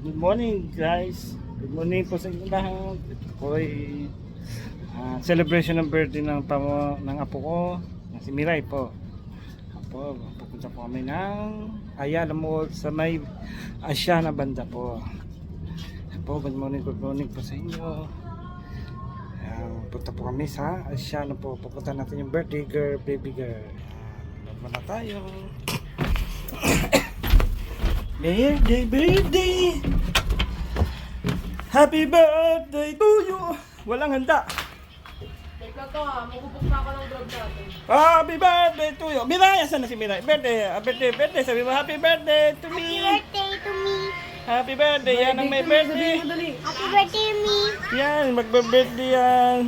Good morning guys. Good morning po sa inyo lahat. Ito po ay celebration ng birthday ng apo ko, na si Miray po. Apo, pupunta po kami ng Ayala Mall sa may Asiana banda po. Apo, good morning po sa inyo. Punta po kami sa Asiana po. Pupunta natin yung birthday girl, baby girl. Magmana tayo. Birthday! Happy birthday to you! Walang handa. Teka to ha, magubok na ako ng vlog natin. Happy birthday to you! Miray, asan na si Miray? Birthday! Sabi mo, happy birthday to me! Happy birthday to me. Happy birthday! Yan ang may birthday! Happy birthday to me. Yan, magbe-birthday yan!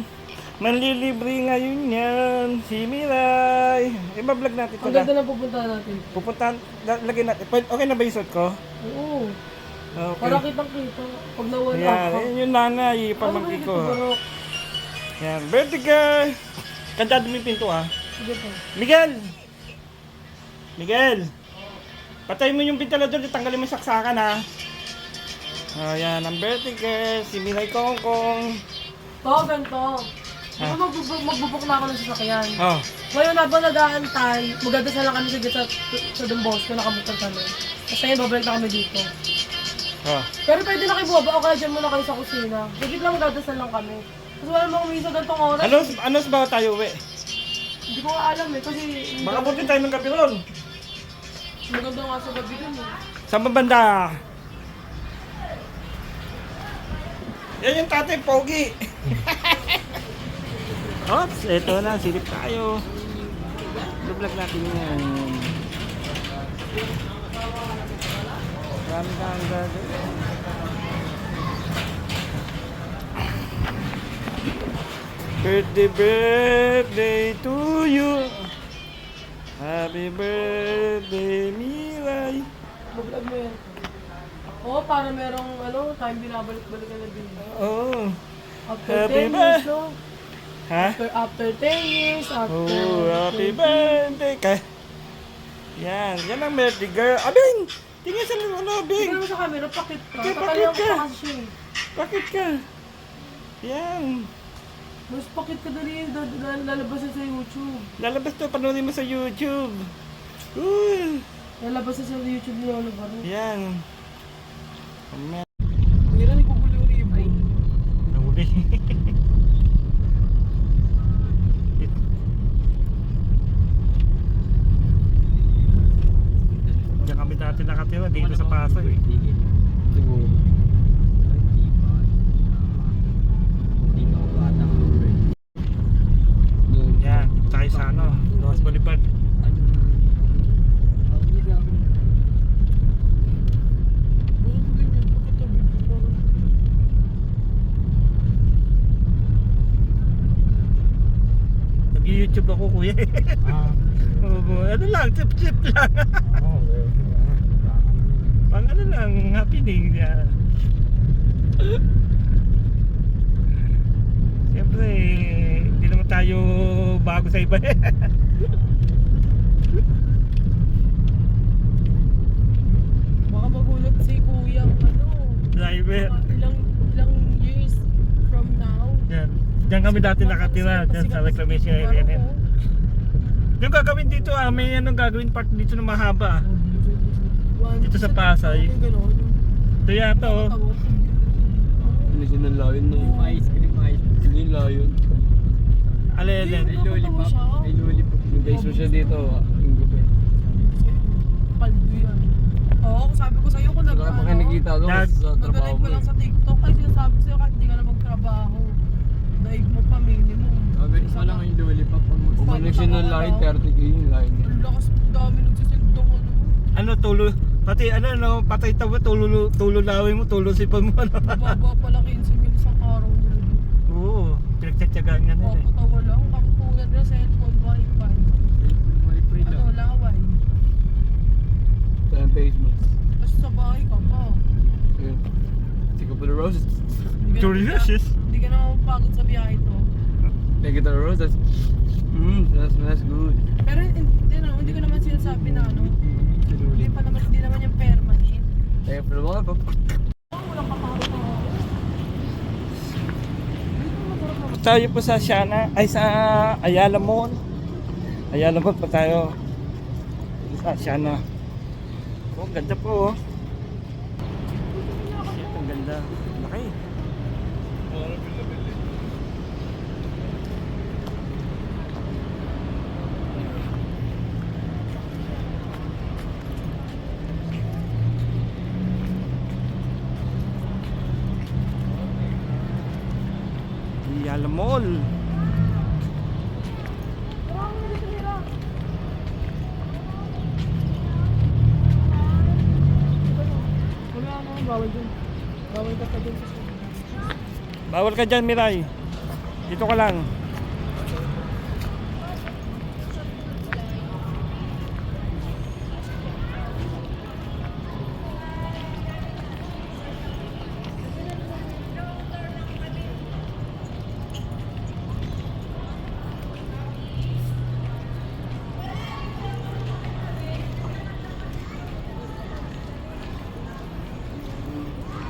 Manlilibre ngayon yan! Si Miray! Iba-vlog natin ito Ang na. ganda na pupunta natin. Pupuntahan, lagyan natin. Okay na ba yung suit ko? Oo. Okay. Para kitang kita. Pag nawala Yan, ako. yun yung nanay, pamangkin ko. Barok. Yan, birthday girl! Kantado mo yung pinto ah. Sige po. Miguel! Patay mo yung ventilador, tanggalin mo yung saksakan ha. Yan, ang birthday girl, si Miray Kongkong. To, ganito. Ha? Magbubok na ako ng sasakyan. Oh, Ngayon habang nag-aantay, magdadasal lang kami sa Don Bosco, nakabuktan kami. Tapos ngayon, babalik na kami dito. oh. Pero pwede na kayo bumaba o kaya dyan muna kayo sa kusina. Sige lang, magdadasal lang kami. Kasi wala namang umisa ganitong oras. Ano ba tayo uwi? Hindi ko nga alam eh, kasi... Baka buti tayo ng gabi ron. Maganda nga sa gabi dun eh. Saan ba banda? Yan yung tatay, pogi. Oops, eto na, silip tayo. Vlog natin yan. Ganda. Birthday to you. Happy birthday, Miray. Mag-vlog mo yan. Oo, para merong time binabalik-balikan na din. Oh. After Happy 10 years, no? Ha? After 10 years, after... Oh, happy birthday. Yan ang birthday girl. Abing! Tingnan sa Tingnan Bing. mo sa camera, pakit ka. Pakit Tatalayan ko ka. pa kasi siya eh. Bakit ka? Yan. Mas pakit ka dali, lalabas na sa YouTube. Lalabas to, panoorin mo sa YouTube. Uy. Lalabas na sa YouTube ni Lolo Baro. Yan. Hindi na nagkukulo-uli yung brain. Nahuli. Diyan kami dati nakatira, dito sa Pasay. Siguro. Yan, tayo sa Los Bolivar. Nag-YouTube ako kuya. Ano lang, chip lang. Pang ano lang, happening niya. Siyempre, hindi naman tayo bago sa iba. Baka magulat si Kuya Driver. ilang years from now. Yan. Diyan kami dati nakatira, dyan sa reclamation area na yan. Yung gagawin dito may anong gagawin part dito na mahaba. Dito sa Pasay. Ito yata National Lion na yung ice cream. Yung Lion. Alelen. Ay lollipop. Yung guys mo siya dito. Yung gabi. Paldo yan. Oo, sabi ko sa'yo kung Saka pa kayo nakita ko Dad. sa trabaho nag-live mo. ka lang sa TikTok ay sinasabi sa'yo kahit hindi ka na magtrabaho. Daig mo pa minimum. Sabi ko lang yung lollipop. Kung may National Lion, 30k yung line niya. Ang lakas mo dami nagsisindong Ano tulo? Pati patay tawa tulo lawin mo, tulo sipan mo Baba pala 15 mil sa araw nila. Oo, pinagtsatsagaan nga nila. Papatawa lang. Kakulat na cellphone, wifi. May Ano, lang. laway. Sa Facebook. Tapos sa bahay ka pa. Yeah. Take up the roses. Hindi ka na- Delicious. Hindi ka na mapagod sa biyahe to. Take it the roses. That's good. Pero hindi ko naman sinasabi na hindi naman yung permanent. Take up the roses. tayo po sa Siana, ay sa Ayala Mall. Ayala Mall pa tayo. Sa Siana. Oh, ganda po oh. Shit, ang ganda. Laki. Ayala Mall. Wala ano, bawal dun. Bawal ka pa dun sa Bawal ka dyan, Miray. Dito ka lang.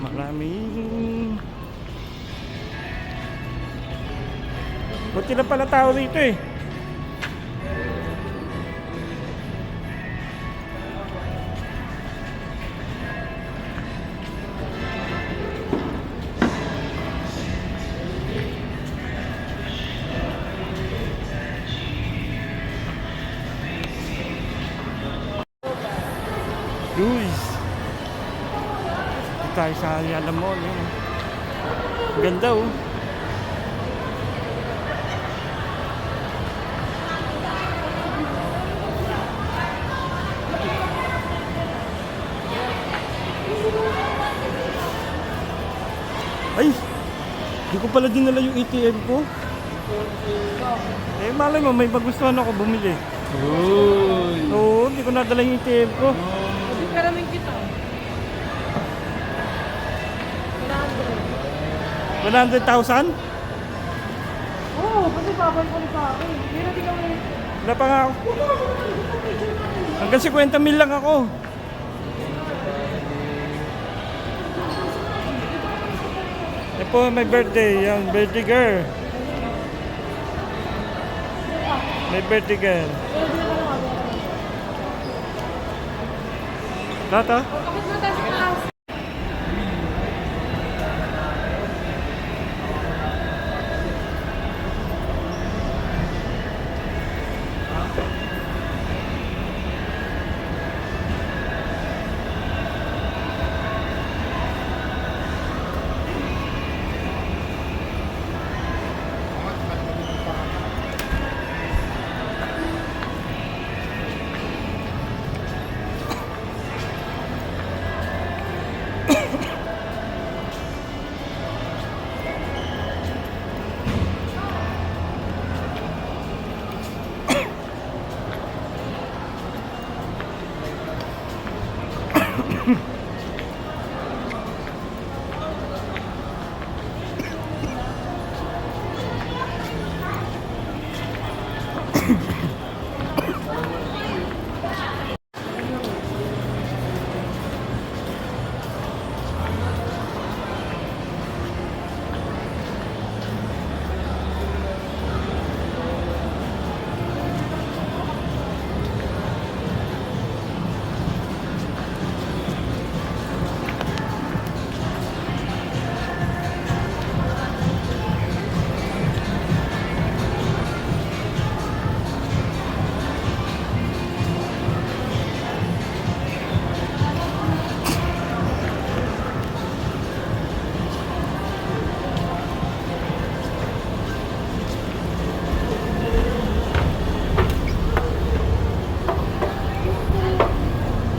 Maraming buti na pala tao dito eh. Guys, tayo sa Ayala Mall eh. Ganda oh. Ay, di ko pala dinala yung ATM ko. Eh, malay mo, may magustuhan ako bumili. Uy! Oo, di ko nadala yung ATM ko. karaming kita. 100,000? Oo, kasi babay ko sa akin. Pero di kami... Wala pa nga ako. Hanggang 50 mil lang ako. Yan po, may birthday. Yan, birthday girl. May birthday girl. Tata? Bakit mataas ka?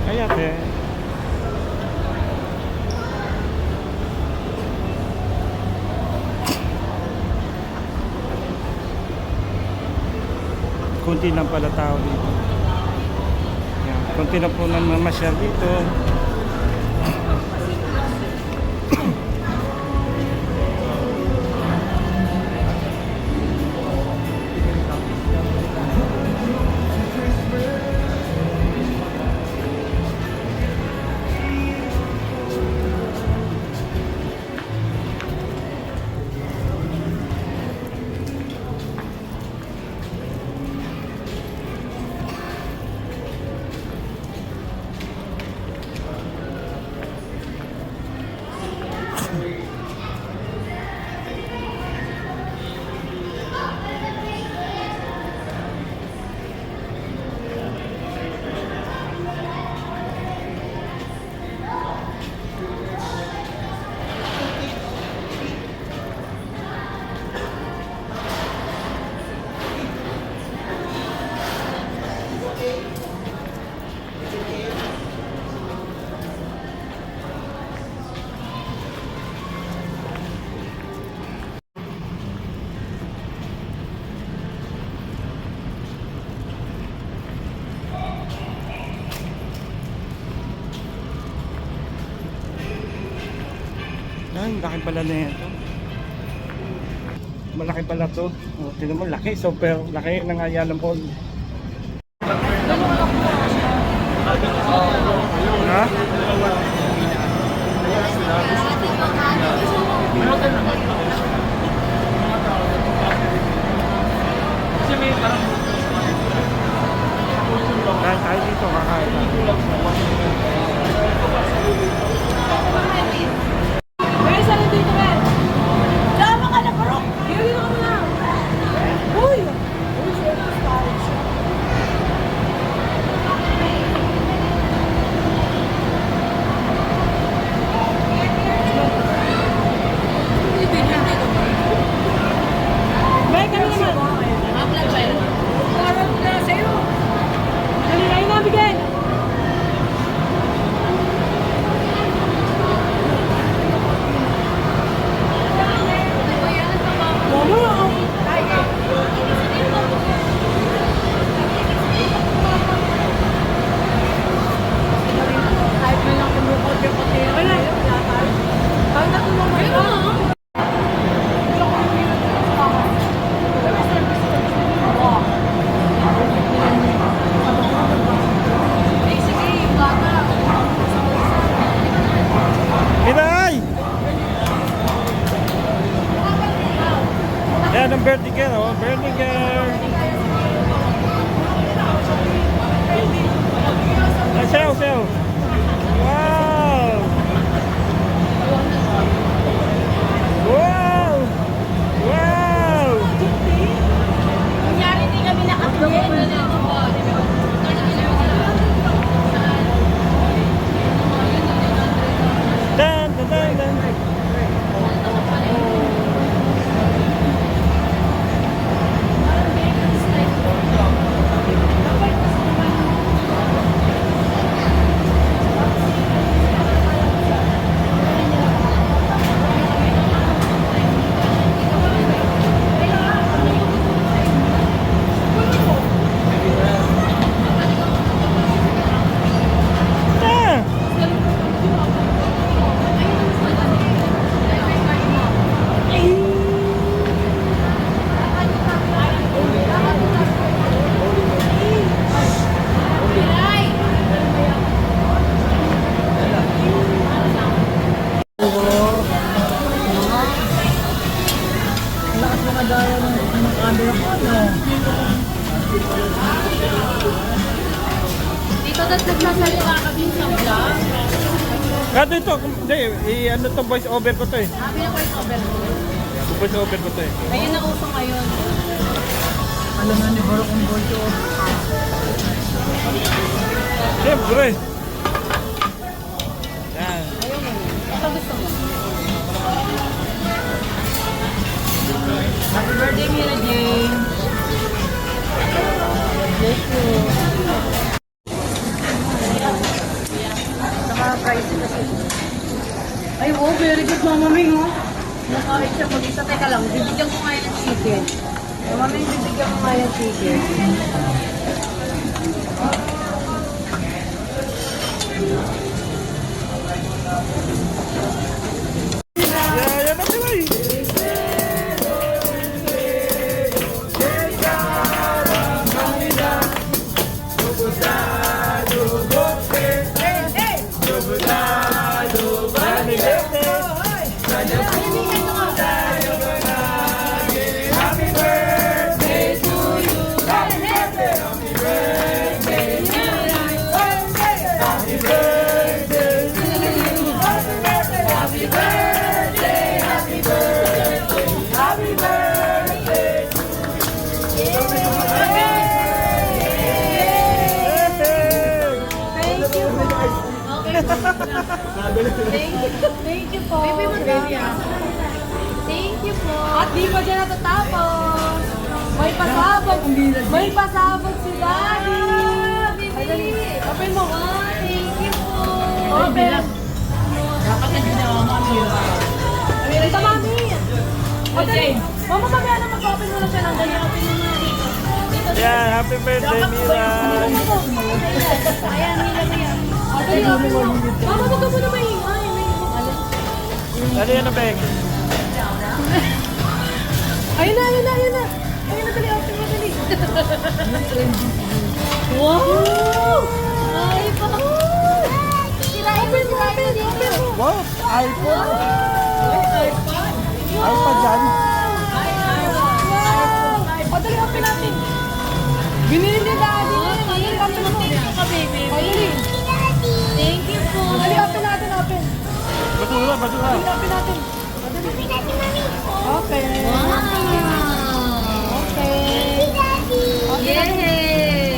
Kaya te. Kunti lang pala tao dito. Yan, kunti na po nang mamasyal dito. Ay, laki pala na ito. Malaki pala to. Oh, tingnan mo, laki. Super laki ng Ayala Mall. Ha? Kain tayo dito, kakain tayo. May isa rin dito, Ben. Dama ka na, bro. Dito ka na. Uy! Uy, service tayo siya. Ben, kami naman. Parang na sa'yo. Dali na yun nabigyan. Miray! Yan ang birthday girl, oh. Birthday girl. Ay, sayo, sayo. Wow! Wow! Wow! Kunyari hindi kami nakatingin. Dan, dan, dan, dan. Ah! Dito dapat nagsasalita kami sa vlog. Kado ito, hindi, ano to, voice over ko to eh. Sabi na voice over mo. Voice over ko to eh. Ayun na uso ngayon. Siyempre. Yan. Ito gusto mo. Happy birthday, Mira Jane. Bless you. Naka-price kasi. Ay, wow, very good, Mama Ming, ha? Nakahit siya mag-isa. Teka lang, bibigyan ko nga yung chicken. Mama Ming, bibigyan ko nga yung chicken. Yan, yan na sila eh. Thank you po. Thank you po. At di pa dyan natatapos. May pasabog. May pasabog si Daddy. Open mo. Thank you po. Open. Dapat na din ako mamira. Ito, Mami. Okay. Mama, kami na mag-open mo na siya ng ganyan. Open mo na dito. Yan, happy birthday, Mira. Ayan, Mira na yan. Mama, wag ka muna maingay. Dali, ano, Beng? Ayun na, ayun na, ayun na. Ayun na, dali, open mo, dali. Wow! Ay, pa. Open mo, open mo. Wow, iPhone. Ay, iPad yan. O, dali, open natin. Binili ni Daddy. Dali, open mo. baby. O, dali. Thank you po. Dali, open natin, open. Basura, basura. Dali, open natin. O, dali. Happy Daddy, Mami. Okay. Wow. Okay. Daddy. Yay.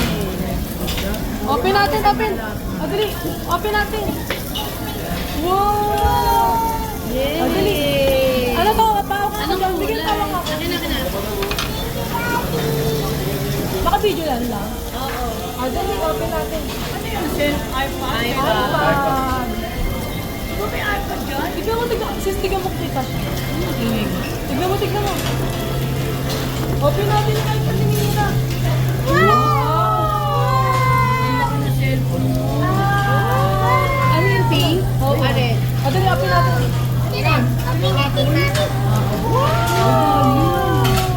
Open natin, open. O, dali. Open natin. Wow! Yay. O, dali. Ano to? Pawak ako. Anong Bigyan kulay? pawak ako. Akin na. Naka-video lang lang. Oo. O, dali. Open natin. Ano yun? iPad. iPad. May iPad dyan? Tignan mo, tignan mo. Sis, tignan mo kita. Tignan mo, tignan mo. Open natin yung iPad ni Nina. Ang cellphone mo. Ano yung pink? Oo. Are. O, dali. Open natin. Happy Daddy, Mami.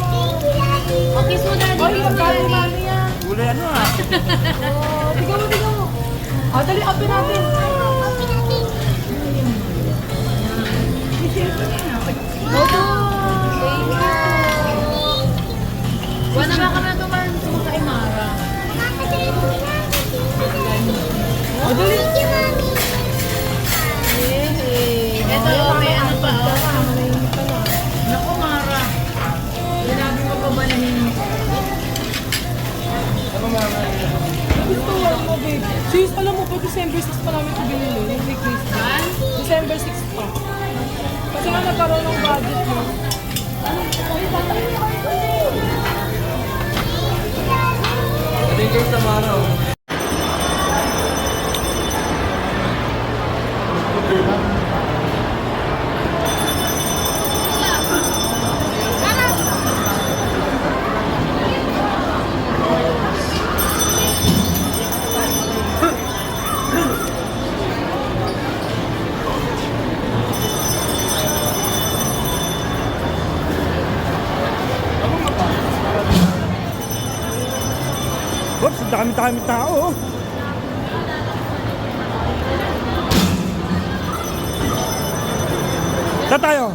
Thank you, Daddy. Okay, so Daddy. Oy, magkano mami yan? Uli, ano, ah? Oh, tignan mo, tignan mo. O, dali. Open natin. Happy Daddy. Thank you. Wala ba kami tumahan sa kay Mara? O, dali. Thank you, Mami. Yay. Ito, may ano pa, oh. Naku, Mara. Sinabi mo pa ba na hindi? Gusto mo, babe. Sis, alam mo pa, December 6 pa namin ito binili. Yung big Christmas. December 6 pa. Kasi nga nagkaroon ng budget mo. Thank you sa Mara. Oops, dami-dami tao. Saan tayo?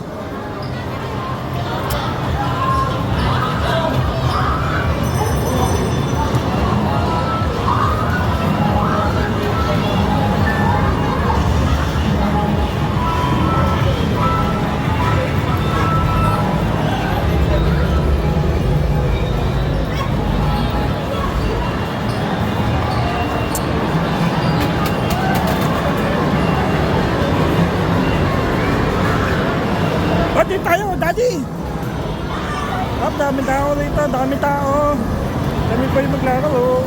Ba't di tayo, Daddy? Dami tao rito, dami tao. Kami pa yung maglaro.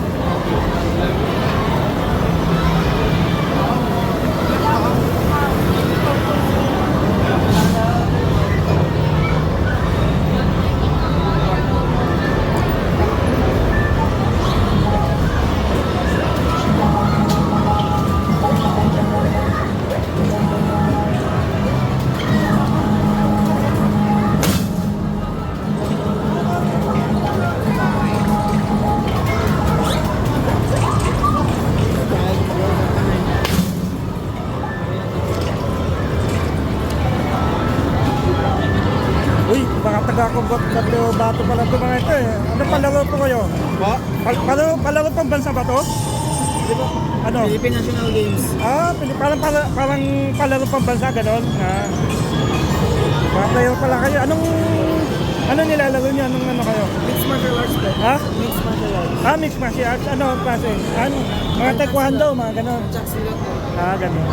Uy, baka taga-kumbot na bato pala ito mga ito eh. Ano palaro po kayo? Pa? Palaro pang bansa ba to? Di ba? Ano? Philippine National Games. Ah, parang palaro pang bansa, gano'n? Ah. Mga player pala kayo. Ano nilalaro niyo? Anong ano kayo? Mixed martial arts po. Ha? Mixed martial arts. Ah, mixed martial arts. Ano klase? Ano? Mga taekwondo, mga gano'n. Jack Silat po. Ah, gano'n.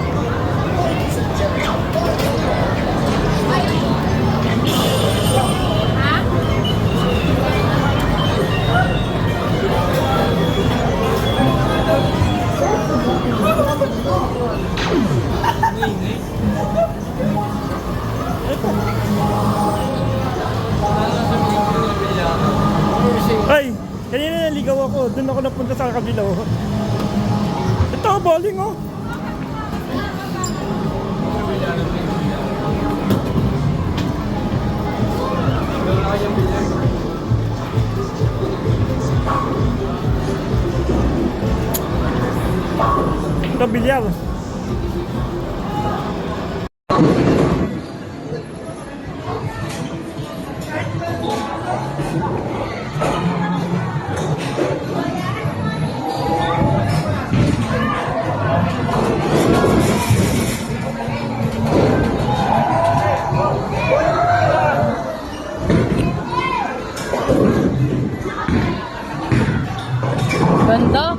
Ay, kanina naligaw ako. Doon ako napunta sa kabila. Oh. Ito, bowling oh. sir. Ganda.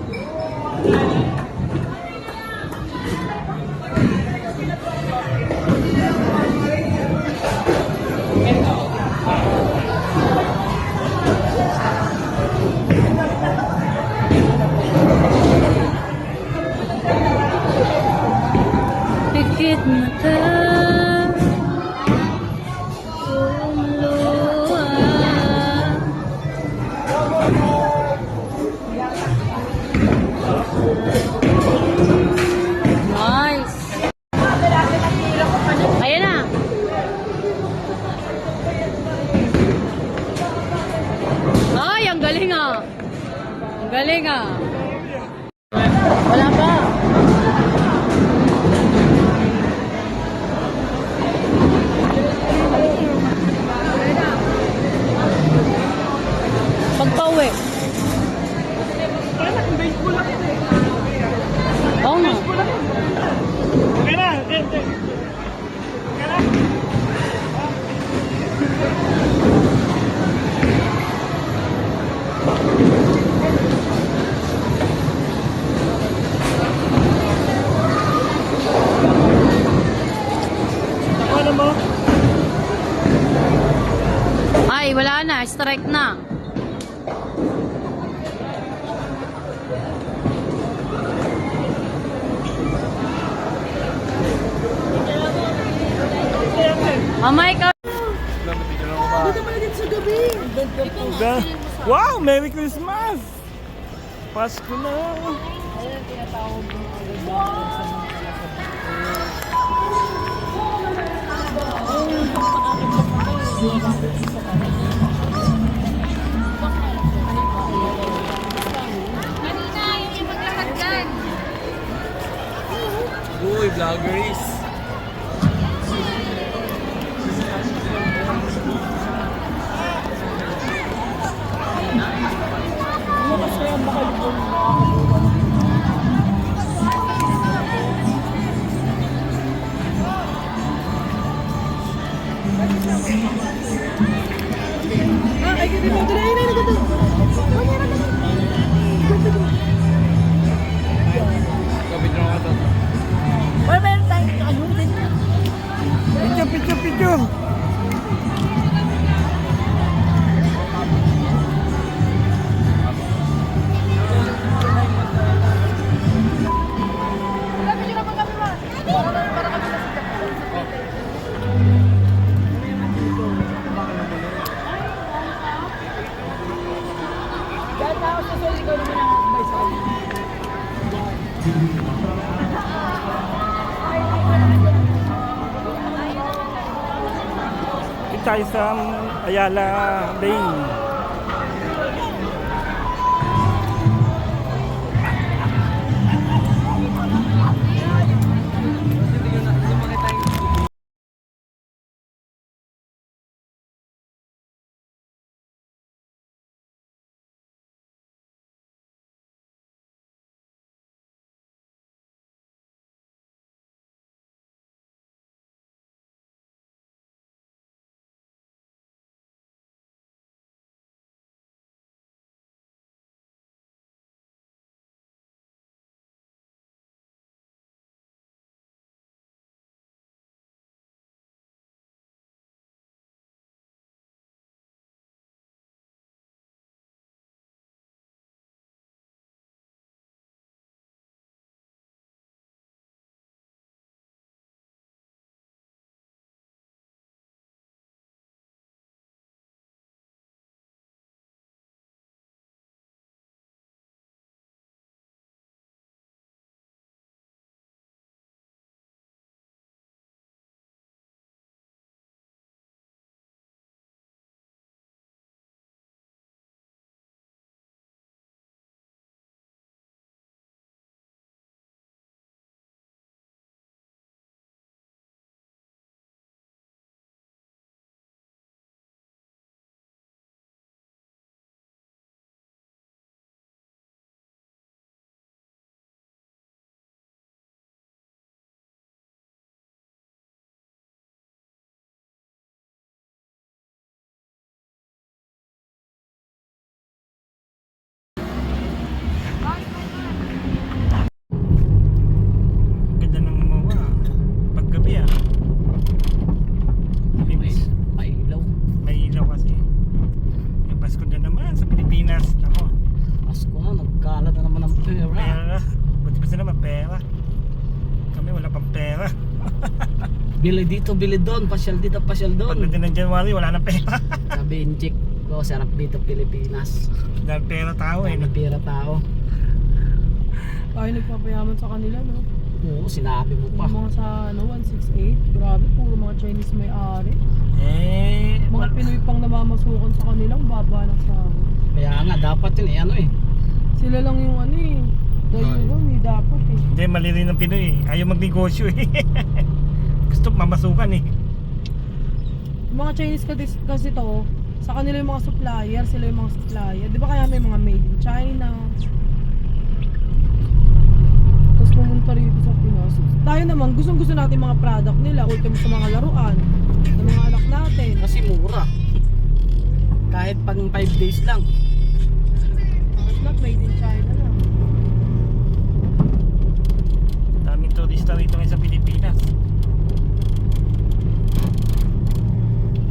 Pikit mata lumuluha. Nice. Ayan na. Ay, ang galing ah. Ang galing ah. Wala pa. Pagpauwi. Oo nga. Okay na, okay, okay. Okay na. Ano mo? Ay, wala na. Strike na. Mama, ikaw. Wow! Merry Christmas! Pasko na! Uy, vloggers. Kapit na ako to. Picture, picture, picture! Kita tayo sa Ayala Lane. Bili dito, bili doon, pasyal dito, pasyal doon. Pagdating ng January, wala na pera. Sabi in chick ko, sarap dito Pilipinas. Dahil pera tao eh. May pira tao. Tayo nagpapayaman sa kanila, no? Oo, sinabi mo pa. Yung mga sa 168, grabe, puro mga Chinese may-ari. Eh, Mga Pinoy pang namamasukan sa kanilang baba ng sahod. Kaya nga, dapat yun eh, ano eh. Sila lang yung ano eh. Dayuhan eh, dapat eh. Hindi, mali rin ng Pinoy eh. Ayaw magnegosyo eh. Gusto mamasukan eh. Yung mga Chinese kasi to, sa kanila yung mga supplier, sila yung mga supplier. Di ba kaya may mga made in China? Tapos pumunta rito sa Pinas. Tayo naman, gustong-gusto natin mga product nila. Ultimo sa mga laruan, sa mga anak natin. Kasi mura. Kahit pang 5 days lang. It's not made in China na. Daming turista rito ngayon sa Pilipinas.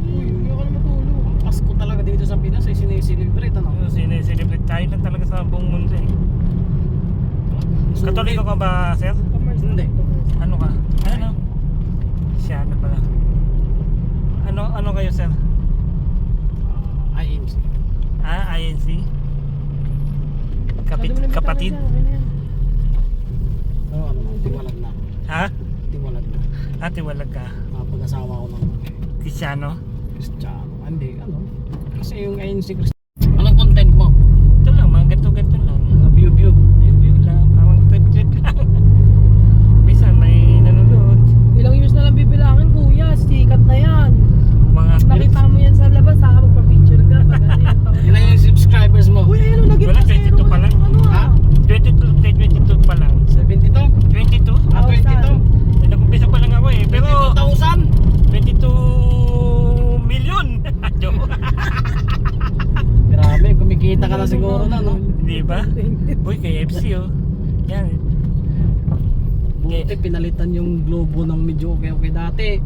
Uy, hindi ako na matulog. Ang Pasko talaga dito sa Pinas ay sineselebrate ano. Celebrate tayo lang talaga sa buong mundo eh. Katoliko ka ba, sir? Commerce. Hindi. Ano ka? Ano? Siya na pala. Ano kayo, sir? INC. INC? Kapatid? Pero ano lang, tiwalag na. Ha? Tiwalag na. Tiwalag ka. Pag-asawa ko ng Cristiano? Kristiyano. Hindi, ano. Kasi yung INC Kristiyano. Anong content mo? Ito lang, mga ganito-ganito lang. View. View lang, parang trip-trip lang. Minsan may nanonood. Ilang years na lang bibilangin, kuya. Sikat na yan. Mga Nakita mo yan sa labas, ha? Magpa-picture ka. Pag ano yan. Ilan yung subscribers mo? Uy, ayun, naging Wala, pasero 22 pa lang. Ano Ha? 22 pa lang. 72? 22? Ah, 22? Nag-umpisa pa lang ako eh. Pero 22,000? 22 million. Joke. Grabe, kumikita ka na siguro na, no? Di ba? Uy, KFC oh. Yan. Buti pinalitan yung globo ng medyo okay dati.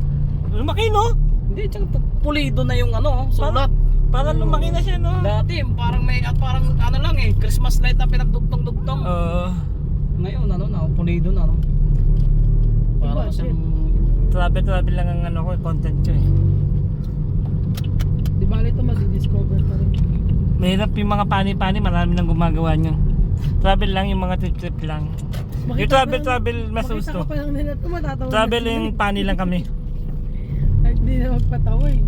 Lumaki no? Hindi, tsaka pulido na yung ano, sulat. Parang lumaki na siya no? Dati, parang may, parang ano lang eh, Christmas light na pinagdugtong-dugtong. Ngayon, ano na, pulido na, no? Parang Budget. siyang... Travel lang ang ano ko, content ko eh. Di ba ito madi-discover pa rin. Mahirap yung mga pani-pani, marami nang gumagawa nyo. Travel lang, yung mga trip-trip lang. Yung travel, mas Makita gusto. ka pa lang nila ito, matatawa. Travel yung pani lang kami. Kahit di na magpatawa eh.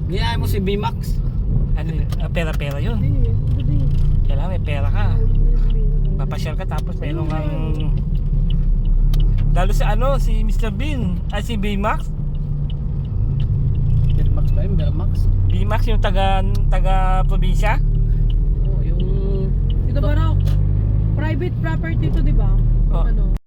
Niyahay mo si B-Max. Ano yun? Pera-pera yun. Hindi. Kailangan may pera ka. Papasyal ka tapos mayroon kang... Lalo sa ano, si Mr. Bean. Si B-Max. B-Max ba yun? B-Max? B-Max yung taga-probinsya. Oo, yung... Ito ba raw? Private property to, di ba? Oh. Ano?